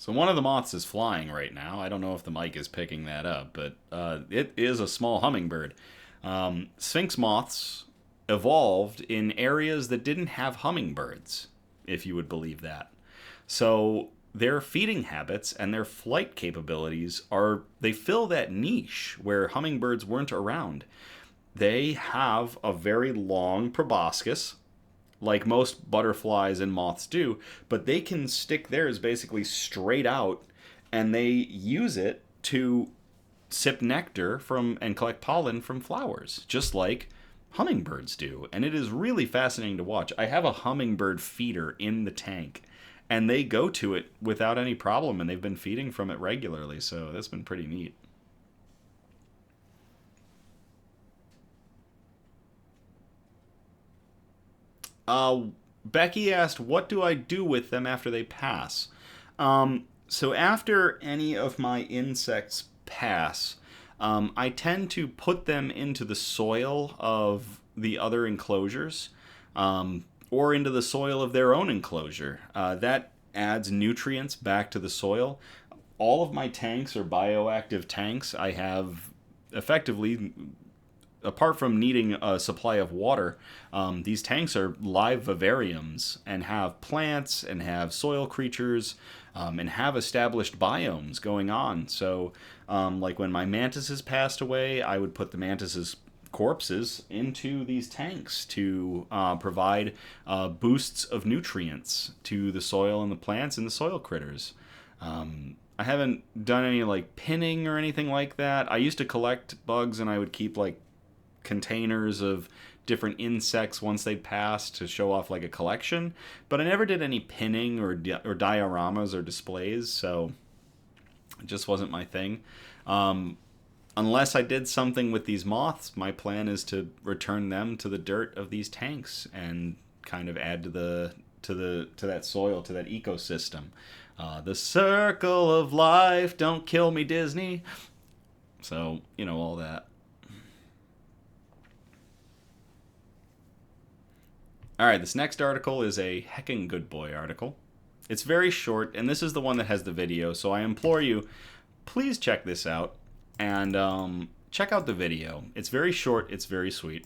So one of the moths is flying right now. I don't know if the mic is picking that up, but it is a small hummingbird. Sphinx moths evolved in areas that didn't have hummingbirds, if you would believe that. So their feeding habits and their flight capabilities they fill that niche where hummingbirds weren't around. They have a very long proboscis, like most butterflies and moths do, but they can stick theirs basically straight out, and they use it to sip nectar from and collect pollen from flowers, just like hummingbirds do. And it is really fascinating to watch. I have a hummingbird feeder in the tank, and they go to it without any problem, and they've been feeding from it regularly, so that's been pretty neat. Becky asked, what do I do with them after they pass? So after any of my insects pass, I tend to put them into the soil of the other enclosures, or into the soil of their own enclosure. That adds nutrients back to the soil. All of my tanks are bioactive tanks. I have effectively, apart from needing a supply of water, these tanks are live vivariums and have plants and have soil creatures, and have established biomes going on. So, like when my mantises passed away, I would put the mantises' corpses into these tanks to provide boosts of nutrients to the soil and the plants and the soil critters. I haven't done any like pinning or anything like that. I used to collect bugs, and I would keep like containers of different insects once they'd passed to show off like a collection, but I never did any pinning or dioramas or displays, so it just wasn't my thing. Unless I did something with these moths, my plan is to return them to the dirt of these tanks and kind of add to that soil, to that ecosystem. The circle of life, don't kill me, Disney. So, all that. All right, this next article is a Heckin Good Boi article. It's very short, and this is the one that has the video, so I implore you, please check this out, and check out the video. It's very short, it's very sweet.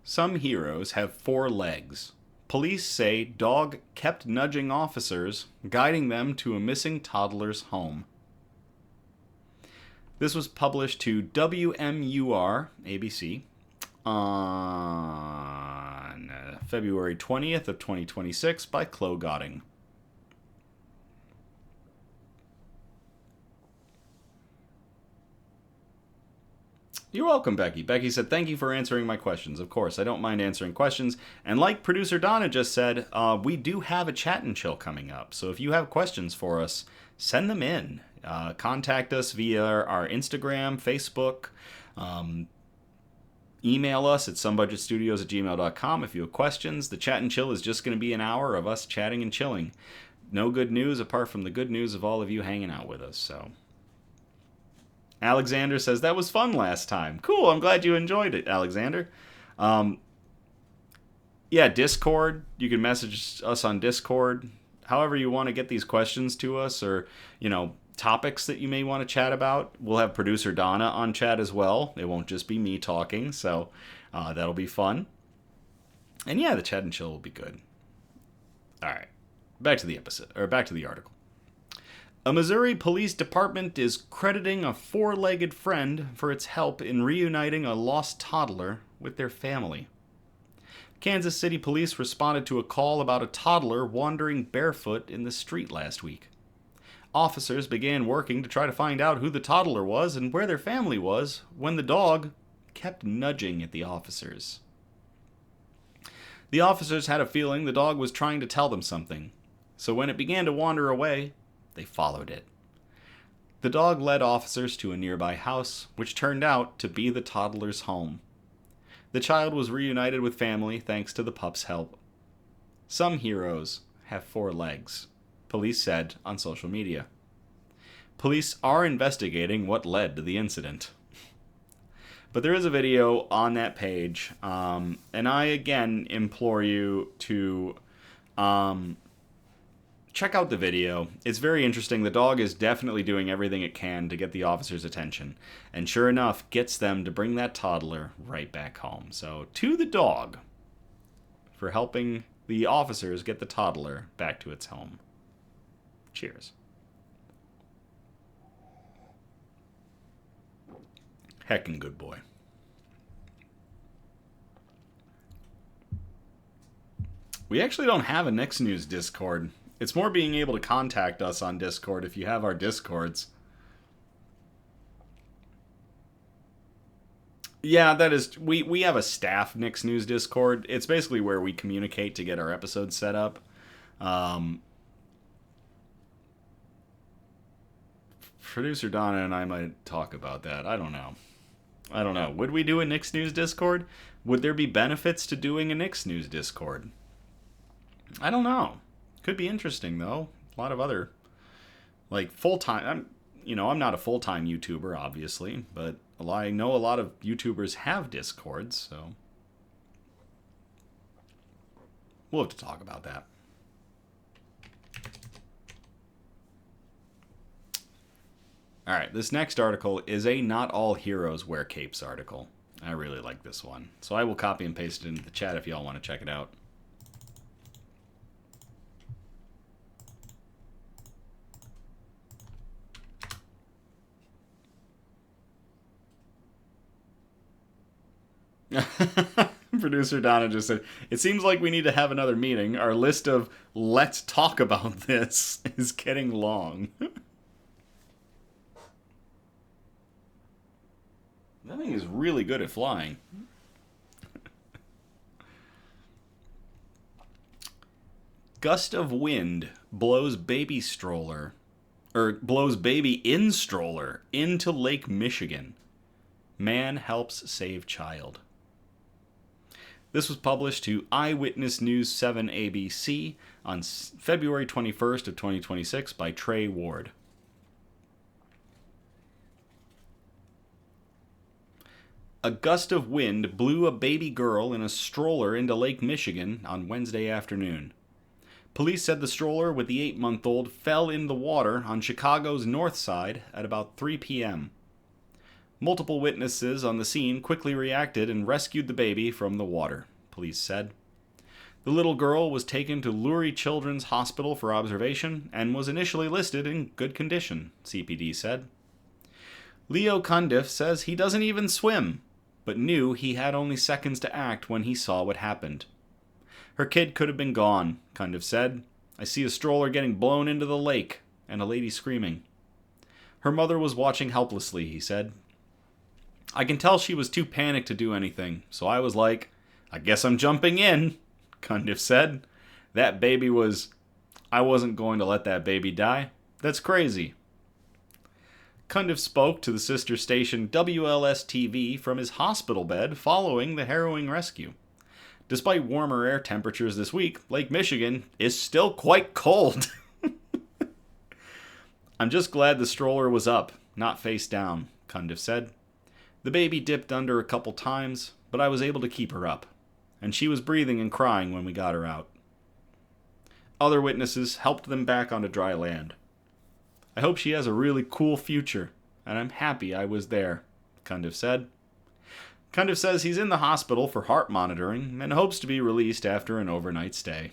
Some heroes have 4 legs. Police say dog kept nudging officers, guiding them to a missing toddler's home. This was published to WMUR ABC on February 20th of 2026 by Chloe Goding. You're welcome, Becky. Becky said, thank you for answering my questions. Of course, I don't mind answering questions. And like producer Donna just said, we do have a chat and chill coming up. So if you have questions for us, send them in. Contact us via our Instagram, Facebook. Email us at somebudgetstudios@gmail.com if you have questions. The chat and chill is just going to be an hour of us chatting and chilling. No good news apart from the good news of all of you hanging out with us. So, Alexander says, that was fun last time. Cool, I'm glad you enjoyed it, Alexander. Yeah, Discord. You can message us on Discord. However you want to get these questions to us, or, topics that you may want to chat about. We'll have producer Donna on chat as well. It won't just be me talking, so that'll be fun. And yeah, the chat and chill will be good. All right, back to the article. A Missouri police department is crediting a 4-legged friend for its help in reuniting a lost toddler with their family. Kansas City police responded to a call about a toddler wandering barefoot in the street last week. Officers began working to try to find out who the toddler was and where their family was when the dog kept nudging at the officers. The officers had a feeling the dog was trying to tell them something, so when it began to wander away, they followed it. The dog led officers to a nearby house, which turned out to be the toddler's home. The child was reunited with family thanks to the pup's help. Some heroes have 4 legs, police said on social media. Police are investigating what led to the incident. But there is a video on that page, and I again implore you to check out the video. It's very interesting. The dog is definitely doing everything it can to get the officer's attention, and sure enough, gets them to bring that toddler right back home. So, to the dog for helping the officers get the toddler back to its home. Cheers. Heckin' Good Boi. We actually don't have a Knicks News Discord. It's more being able to contact us on Discord if you have our Discords. Yeah, that is... We have a staff Knicks News Discord. It's basically where we communicate to get our episodes set up. Producer Donna and I might talk about that. I don't know. Would we do a Knicks News Discord? Would there be benefits to doing a Knicks News Discord? I don't know. Could be interesting, though. A lot of other... Like, full-time... I'm not a full-time YouTuber, obviously, but I know a lot of YouTubers have Discords, so... We'll have to talk about that. Alright, this next article is a Not All Heroes Wear Capes article. I really like this one. So I will copy and paste it into the chat if y'all want to check it out. Producer Donna just said, "It seems like we need to have another meeting. Our list of let's talk about this is getting long." That thing is really good at flying. Gust of wind blows baby in stroller into Lake Michigan. Man helps save child. This was published to Eyewitness News 7 ABC on February 21st of 2026 by Trey Ward. A gust of wind blew a baby girl in a stroller into Lake Michigan on Wednesday afternoon. Police said the stroller with the 8-month-old fell in the water on Chicago's north side at about 3 p.m. Multiple witnesses on the scene quickly reacted and rescued the baby from the water, police said. The little girl was taken to Lurie Children's Hospital for observation and was initially listed in good condition, CPD said. Leo Cundiff says he doesn't even swim, but knew he had only seconds to act when he saw what happened. Her kid could have been gone, Cundiff said. I see a stroller getting blown into the lake and a lady screaming. Her mother was watching helplessly, he said. I can tell she was too panicked to do anything, so I was like, I guess I'm jumping in, Cundiff said. I wasn't going to let that baby die. That's crazy. Cundiff spoke to the sister station WLS-TV from his hospital bed following the harrowing rescue. Despite warmer air temperatures this week, Lake Michigan is still quite cold. I'm just glad the stroller was up, not face down, Cundiff said. The baby dipped under a couple times, but I was able to keep her up, and she was breathing and crying when we got her out. Other witnesses helped them back onto dry land. I hope she has a really cool future, and I'm happy I was there, Cundiff said. Cundiff says he's in the hospital for heart monitoring and hopes to be released after an overnight stay.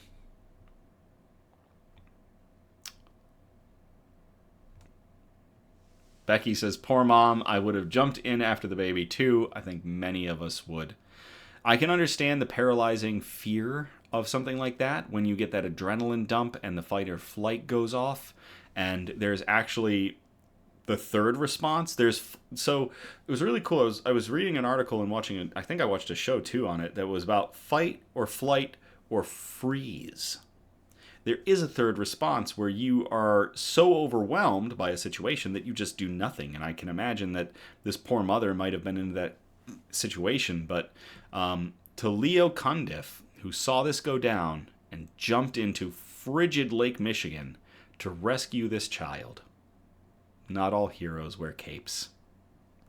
Becky says, poor mom, I would have jumped in after the baby too. I think many of us would. I can understand the paralyzing fear of something like that when you get that adrenaline dump and the fight or flight goes off. And there's actually the third response. So it was really cool. I was reading an article and watching I think I watched a show too on it that was about fight or flight or freeze. There is a third response where you are so overwhelmed by a situation that you just do nothing. And I can imagine that this poor mother might have been in that situation. But to Leo Cundiff, who saw this go down and jumped into frigid Lake Michigan to rescue this child. Not all heroes wear capes.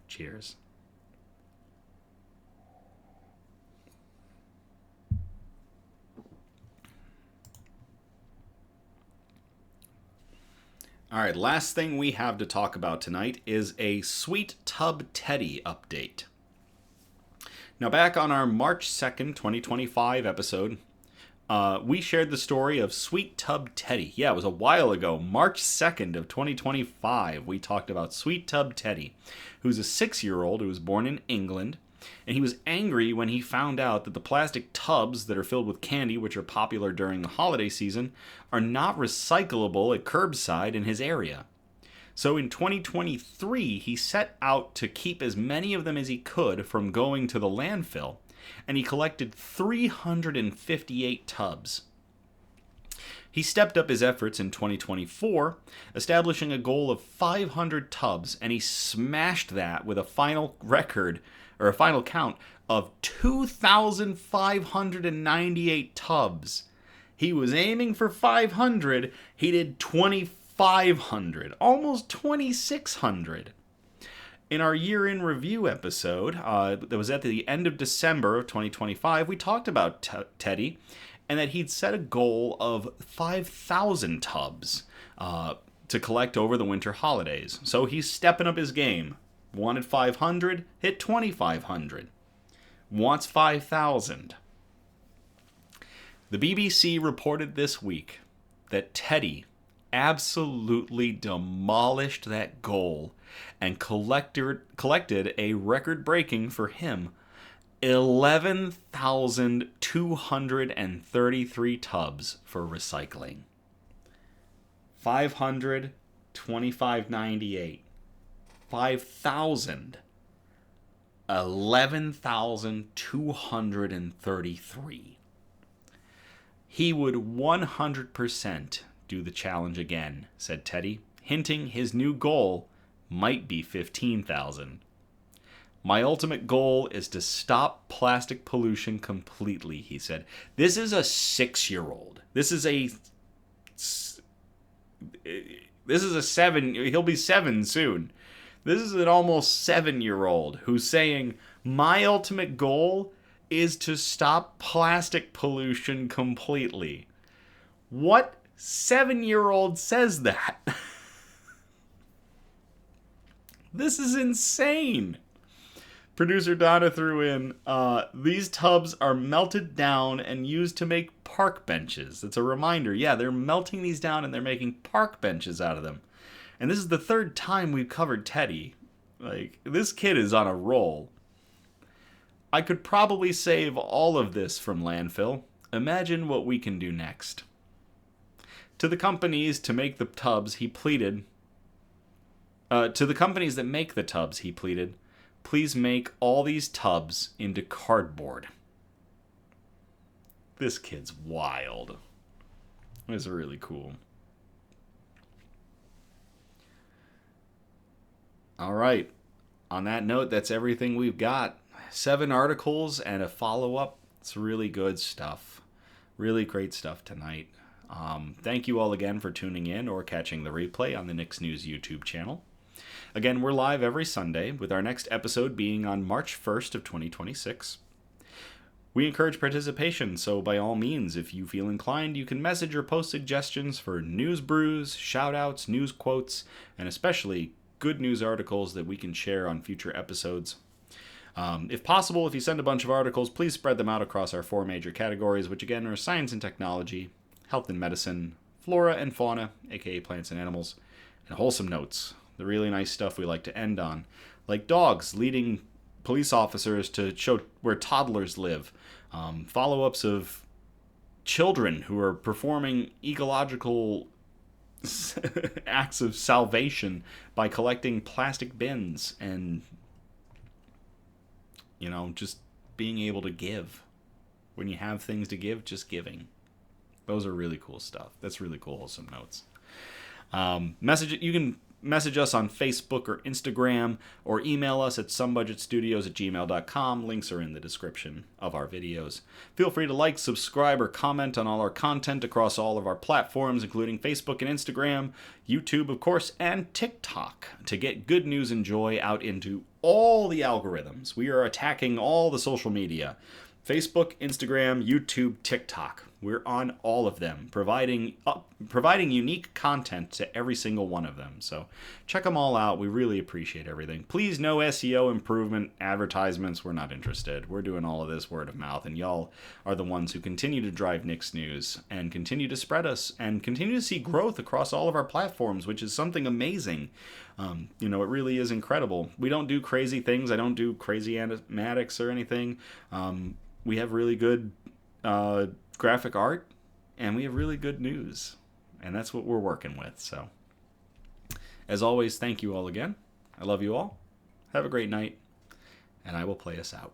Cheers. All right, last thing we have to talk about tonight is a Sweet Tub Teddy update. Now, back on our March 2nd, 2025 episode, we shared the story of Sweet Tub Teddy. Yeah, it was a while ago, March 2nd of 2025. We talked about Sweet Tub Teddy, who's a 6-year-old who was born in England, and he was angry when he found out that the plastic tubs that are filled with candy, which are popular during the holiday season, are not recyclable at curbside in his area. So in 2023, he set out to keep as many of them as he could from going to the landfill, and he collected 358 tubs. He stepped up his efforts in 2024, establishing a goal of 500 tubs, and he smashed that with a final record, or a final count, of 2,598 tubs. He was aiming for 500, he did 2,500, almost 2,600. In our year in review episode, that was at the end of December of 2025, we talked about Teddy, and that he'd set a goal of 5,000 tubs to collect over the winter holidays. So he's stepping up his game. Wanted 500, hit 2,500. Wants 5,000. The BBC reported this week that Teddy absolutely demolished that goal and collected a record-breaking, for him, 11,233 tubs for recycling. 500, 2,598. 5,000. 11,233. He would 100% do the challenge again, said Teddy, hinting his new goal might be 15,000. My ultimate goal is to stop plastic pollution completely, he said. This is a 6-year-old. This is a 7. He'll be 7 soon. This is an almost 7-year-old who's saying, my ultimate goal is to stop plastic pollution completely. What 7-year-old says that? This is insane. Producer Donna threw in, these tubs are melted down and used to make park benches. It's a reminder. Yeah, they're melting these down and they're making park benches out of them. And this is the 3rd time we've covered Teddy. Like, this kid is on a roll. I could probably save all of this from landfill. Imagine what we can do next. To the companies to make the tubs, he pleaded. To the companies that make the tubs, he pleaded, please make all these tubs into cardboard. This kid's wild. It's really cool. All right. On that note, that's everything we've got. 7 articles and a follow-up. It's really good stuff. Really great stuff tonight. Thank you all again for tuning in or catching the replay on the Knicks News YouTube channel. Again, we're live every Sunday, with our next episode being on March 1st of 2026. We encourage participation, so by all means, if you feel inclined, you can message or post suggestions for news brews, shout-outs, news quotes, and especially good news articles that we can share on future episodes. If possible, if you send a bunch of articles, please spread them out across our 4 major categories, which again are science and technology, health and medicine, flora and fauna, aka plants and animals, and wholesome notes. The really nice stuff we like to end on, like dogs leading police officers to show where toddlers live, follow-ups of children who are performing ecological acts of salvation by collecting plastic bins and, just being able to give. When you have things to give, just giving. Those are really cool stuff. That's really cool, wholesome notes. You can message us on Facebook or Instagram, or email us at somebudgetstudios@gmail.com. Links are in the description of our videos. Feel free to like, subscribe, or comment on all our content across all of our platforms, including Facebook and Instagram, YouTube, of course, and TikTok, to get good news and joy out into all the algorithms. We are attacking all the social media. Facebook, Instagram, YouTube, TikTok. We're on all of them, providing providing unique content to every single one of them. So check them all out. We really appreciate everything. Please, no SEO improvement advertisements. We're not interested. We're doing all of this word of mouth, and y'all are the ones who continue to drive Nick's News and continue to spread us and continue to see growth across all of our platforms, which is something amazing. It really is incredible. We don't do crazy things. I don't do crazy animatics or anything. We have really good graphic art, and we have really good news. And that's what we're working with. So, as always, thank you all again. I love you all. Have a great night, and I will play us out.